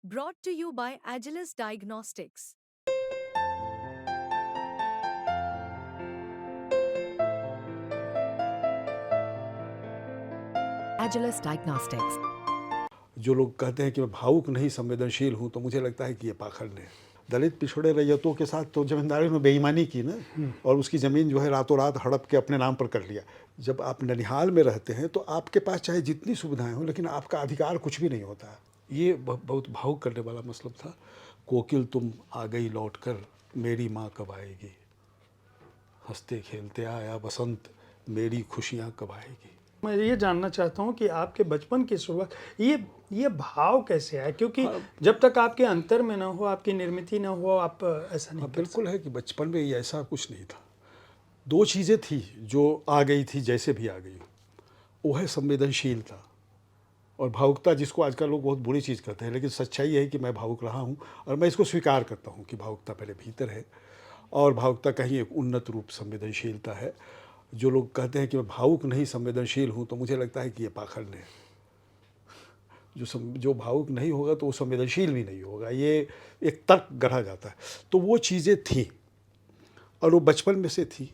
Brought to you by Agilus Diagnostics. Agilus Diagnostics. जो लोग कहते हैं कि मैं भावुक नहीं संवेदनशील हूँ, तो मुझे लगता है कि ये पाखंड है। दलित पिछड़े रैयतों के साथ तो जमींदारी में बेईमानी की ना, और उसकी ज़मीन जो है रातों रात हड़प के अपने नाम पर कर लिया। जब आप ननिहाल में रहते हैं तो आपके पास चाहे जितनी सुविधाएं हों, लेकिन आपका अधिकार कुछ भी नहीं होता। ये बहुत भावुक करने वाला मतलब था। कोकिल तुम आ गई लौट कर, मेरी माँ कब आएगी? हंसते खेलते आया बसंत, मेरी खुशियाँ कब आएगी? मैं ये जानना चाहता हूँ कि आपके बचपन की शुरुआत ये भाव कैसे आया, क्योंकि जब तक आपके अंतर में ना हो, आपकी निर्मिति ना हो, आप ऐसा नहीं हाँ, कर बिल्कुल है कि बचपन में ये ऐसा कुछ नहीं था। दो चीज़ें थी जो आ गई थी, जैसे भी आ गई। वो है संवेदनशीलता और भावुकता, जिसको आजकल लोग बहुत बुरी चीज़ कहते हैं, लेकिन सच्चाई है कि मैं भावुक रहा हूँ और मैं इसको स्वीकार करता हूँ कि भावुकता मेरे भीतर है। और भावुकता कहीं एक उन्नत रूप संवेदनशीलता है। जो लोग कहते हैं कि मैं भावुक नहीं संवेदनशील हूँ, तो मुझे लगता है कि ये पाखंड है। जो भावुक नहीं होगा तो वो संवेदनशील भी नहीं होगा, ये एक तर्क गढ़ा जाता है। तो वो चीज़ें थी और वो बचपन में से थी।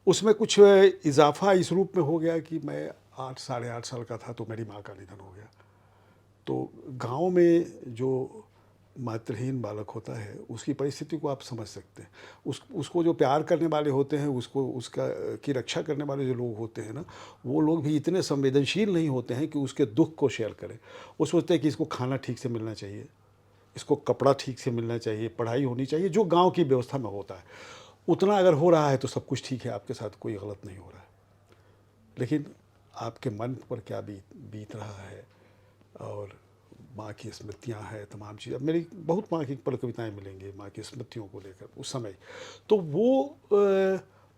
उसमें कुछ इजाफा इस रूप में हो गया कि मैं 8 साढ़े 8 साल का था तो मेरी माँ का निधन हो गया। तो गांव में जो मातृहीन बालक होता है, उसकी परिस्थिति को आप समझ सकते हैं। उसको जो प्यार करने वाले होते हैं, उसको उसका की रक्षा करने वाले जो लोग होते हैं ना, वो लोग भी इतने संवेदनशील नहीं होते हैं कि उसके दुख को शेयर करें। वो सोचते हैं कि इसको खाना ठीक से मिलना चाहिए, इसको कपड़ा ठीक से मिलना चाहिए, पढ़ाई होनी चाहिए, जो गांव की व्यवस्था में होता है। उतना अगर हो रहा है तो सब कुछ ठीक है, आपके साथ कोई गलत नहीं हो रहा है। लेकिन आपके मन पर क्या बीत रहा है, और माँ की स्मृतियाँ हैं, तमाम चीज़ें। मेरी बहुत माँ की पल कविताएँ मिलेंगी माँ की स्मृतियों को लेकर उस समय। तो वो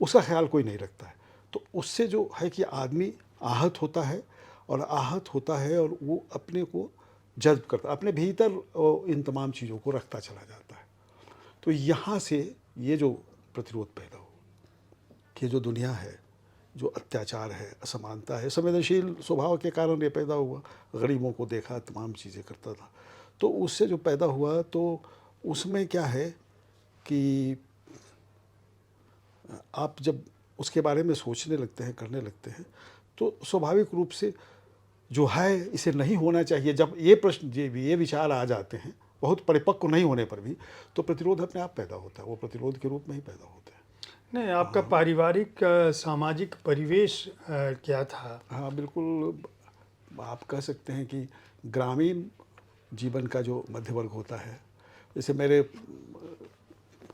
उसका ख्याल कोई नहीं रखता है। तो उससे जो है कि आदमी आहत होता है, और आहत होता है और वो अपने को जज्ब करता, अपने भीतर इन तमाम चीज़ों को रखता चला जाता है। तो यहाँ से ये जो प्रतिरोध पैदा हो कि जो दुनिया है, जो अत्याचार है, असमानता है, संवेदनशील स्वभाव के कारण ये पैदा हुआ। गरीबों को देखा, तमाम चीज़ें करता था। तो उससे जो पैदा हुआ, तो उसमें क्या है कि आप जब उसके बारे में सोचने लगते हैं, करने लगते हैं, तो स्वाभाविक रूप से जो है इसे नहीं होना चाहिए, जब ये प्रश्न ये विचार आ जाते हैं, बहुत परिपक्व नहीं होने पर भी, तो प्रतिरोध अपने आप पैदा होता है। वो प्रतिरोध के रूप में ही पैदा होता है। नहीं, आपका पारिवारिक सामाजिक परिवेश क्या था? हाँ, बिल्कुल। आप कह सकते हैं कि ग्रामीण जीवन का जो मध्य वर्ग होता है, जैसे मेरे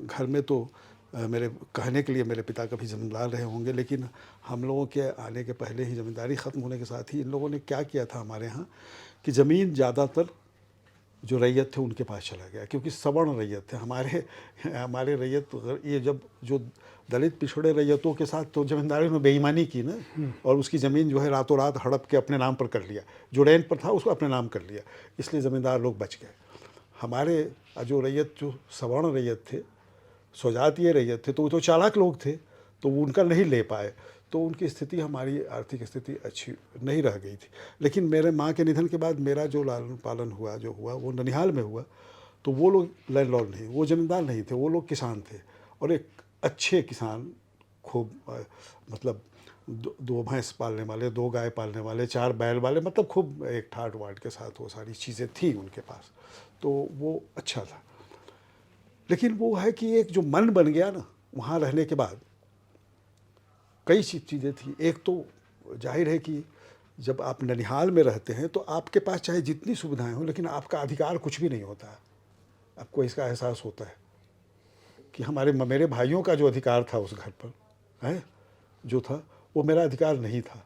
घर में तो मेरे कहने के लिए मेरे पिता कभी ज़मींदार रहे होंगे, लेकिन हम लोगों के आने के पहले ही ज़मींदारी ख़त्म होने के साथ ही इन लोगों ने क्या किया था हमारे यहाँ, कि ज़मीन ज़्यादातर जो रैयत थे उनके पास चला गया, क्योंकि सवर्ण रैयत थे हमारे हमारे रैयत। ये जब जो दलित पिछड़े रैयतों के साथ तो जमींदारी में बेईमानी की ना, और उसकी ज़मीन जो है रातों रात हड़प के अपने नाम पर कर लिया, जो रैन पर था उसको अपने नाम कर लिया, इसलिए ज़मींदार लोग बच गए। हमारे जो रैयत, जो सवर्ण रैयत थे, स्वजातीय रैयत थे, तो वो तो चालाक लोग थे, तो वो उनका नहीं ले पाए, तो उनकी स्थिति, हमारी आर्थिक स्थिति अच्छी नहीं रह गई थी। लेकिन मेरे माँ के निधन के बाद मेरा जो लालन पालन हुआ, जो हुआ वो ननिहाल में हुआ। तो वो लोग लैंडलॉर्ड नहीं, वो जमींदार नहीं थे, वो लोग किसान थे, और एक अच्छे किसान, खूब मतलब दो भैंस पालने वाले, 2 गाय पालने वाले, 4 बैल वाले, मतलब खूब एक ठाट वाट के साथ वो सारी चीज़ें थी उनके पास। तो वो अच्छा था। लेकिन वो है कि एक जो मन बन गया ना वहाँ रहने के बाद, कई चीज़ें थी। एक तो जाहिर है कि जब आप ननिहाल में रहते हैं तो आपके पास चाहे जितनी सुविधाएं हों, लेकिन आपका अधिकार कुछ भी नहीं होता है। आपको इसका एहसास होता है कि मेरे भाइयों का जो अधिकार था उस घर पर है, जो था, वो मेरा अधिकार नहीं था।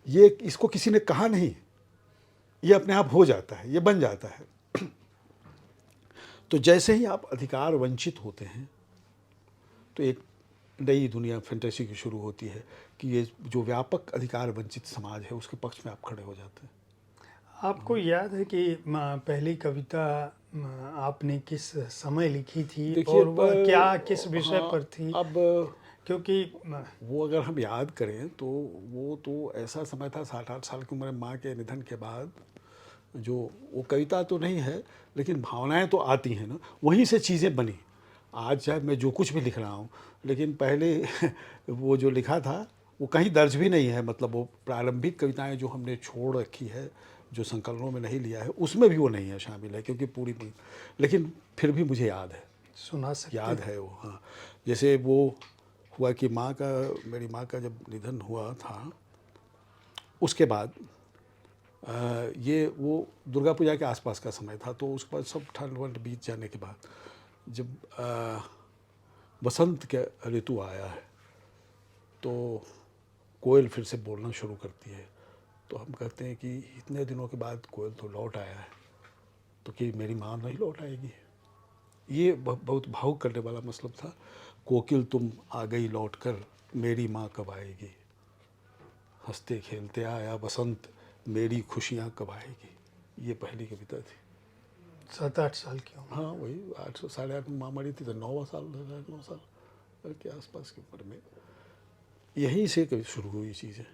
ये इसको किसी ने कहा नहीं, ये अपने आप हो जाता है, ये बन जाता है। तो जैसे ही आप अधिकार वंचित होते हैं, तो एक नई दुनिया फैंटेसी की शुरू होती है कि ये जो व्यापक अधिकार वंचित समाज है उसके पक्ष में आप खड़े हो जाते हैं। आपको याद है कि पहली कविता आपने किस समय लिखी थी, देखिए, और वह क्या, किस विषय हाँ, पर थी? अब क्योंकि वो अगर हम याद करें तो वो तो ऐसा समय था, 7-8 साल की उम्र में माँ के निधन के बाद जो वो कविता तो नहीं है लेकिन भावनाएं तो आती हैं ना, वहीं से चीज़ें बनी। आज चाहे मैं जो कुछ भी लिख रहा हूँ, लेकिन पहले वो जो लिखा था वो कहीं दर्ज भी नहीं है, मतलब वो प्रारंभिक कविताएं जो हमने छोड़ रखी है, जो संकलनों में नहीं लिया है, उसमें भी वो नहीं है शामिल है, क्योंकि पूरी, लेकिन फिर भी मुझे याद है, सुना सकते याद हैं। है वो। हाँ, जैसे वो हुआ कि मेरी माँ का जब निधन हुआ था, उसके बाद ये वो दुर्गा पूजा के आसपास का समय था, तो उसके बाद सब ठंड वंड बीत जाने के बाद जब बसंत का ऋतु आया है तो कोयल फिर से बोलना शुरू करती है। तो हम कहते हैं कि इतने दिनों के बाद कोयल तो लौट आया है, तो कि मेरी माँ नहीं लौट आएगी। ये बहुत भावुक करने वाला मतलब था। कोकिल तुम आ गई लौट कर, मेरी माँ कब आएगी, हंसते खेलते आया बसंत, मेरी खुशियाँ कब आएगी। ये पहली कविता थी। 7-8 साल की उम्र। हाँ, वही 8 साढ़े 8 में माँ मरी थी, तो 9 साल के आसपास की उम्र में, यहीं से कभी शुरू हुई चीज़ें।